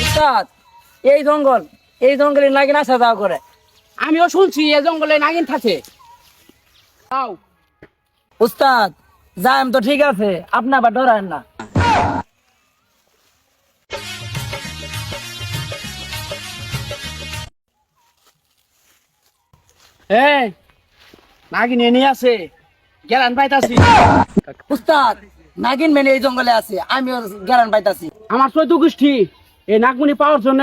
উস্তাদ, এই জঙ্গলে নাগিন আসা যাওয়া করে। আমিও শুনছি এই জঙ্গলে নাগিন থাকে। তাও উস্তাদ, যাইম তো ঠিক আছে, আপনি আবার ডরায়েন না। এই নাগিন এনে আছে, গেলান পাইতাছি। উস্তাদ, নাগিন মেনে এই জঙ্গলে আছে, আমিও জ্ঞান পাইতাছি। আমার চৈত গোষ্ঠী এই নাগমণি পাওয়ার জন্য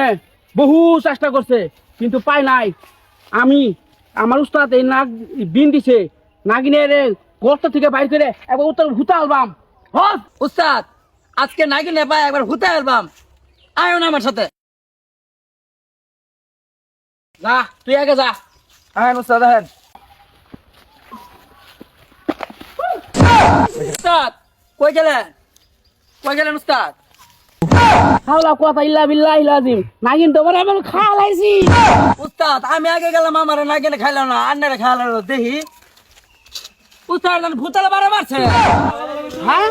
বহু চেষ্টা করছে, কিন্তু পাই নাই। আমার উস্তাদ এই নাগ বিন দিছে, নাগিনের গর্ত থেকে বাইর করে একবার উত্তর ভূতা আলবাম। উস্তাদ, আজকে নাগিনে পায় একবার হুতে অ্যালবাম, আয়ো না আমার সাথে। যা তুই আগে যা। আহেন উস্তাদ, আহেন। উস্তাদ, কই গেলেন উস্তাদ? হাওলা কথা ইল্লা বিল্লাহি লাজিম, নাগিন তোমার আমি খাওয়া লাইছি। উস্তাদ, আমি আগে গেলাম, আমার নাগিনে খাইলাম না, আন্নারে খাইলাম দেখি। উস্তাদ ভূতাল বারে মারছে। হ্যাঁ,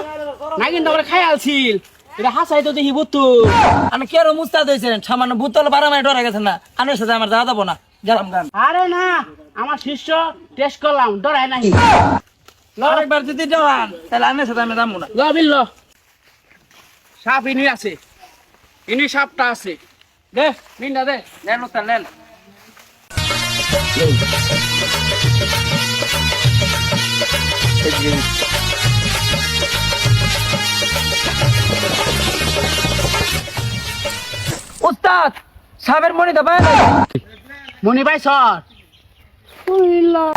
নাগিন তোমার খাই আলছিল, এটা হাসাই তো দেখি বুতু। আমি কেরো মুস্তাদ হয়েছেন, সামান্য ভূতল বারে মারে ডরা গেছেন না, আনের সাথে আমার যাওয়া যাবো না, গেলাম গান। আরে না, আমার শিষ্য টেস্ট করলাম, ডরাই নাই। আরেকবার যদি ডরান তাহলে আনের সাথে আমি যাবো না। ল বিল সাপ ইনি আছে, ইনি সাপটা আছে। দে মিন্ডা দে। নেন উস্তাদ, নেন। উস্তাদ, সাবের মনি তো পায় না। মনি ভাই সর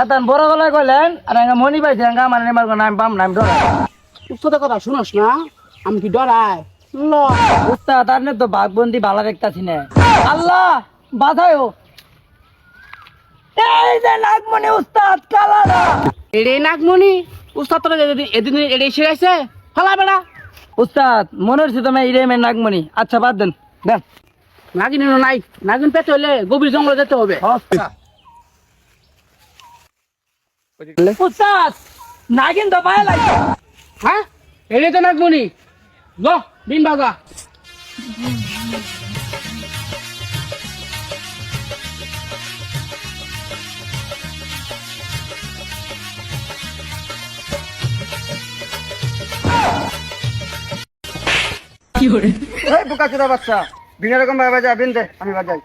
এতন বড় গলায় কইলেন, আর মনি পাইছে আমার নেমার নাম পাম নাম ডরা। তোদের কথা শুনস না, আমি কি ডরাই? ল উস্তাদ, আপনি তো বাঘবন্দি ভালো দেখতাছি না। আল্লাহ বাধায়ও। এই যে নাগমণি উস্তাদ কালারা। এড়ে নাগমণি উস্তাদ তোরা এদিন এড়ে শিখাইছে ফলা বেড়া। উস্তাদ, মনে হচ্ছে তুমি ইরেমের নাগমণি। আচ্ছা বাদ দেন, দেন। নাগিন নাই, নাগিন পেতে হলে গভীর জঙ্গলে যেতে হবে। উস্তাদ, নাগিন তো পায় লাগে। হ্যাঁ, এড়ে তো নাগমণি। ল বিন বাজা। এই বোকা চোদা বাচ্চা, বিনা রকম বাজা, বিন দে, আমি বাজাই।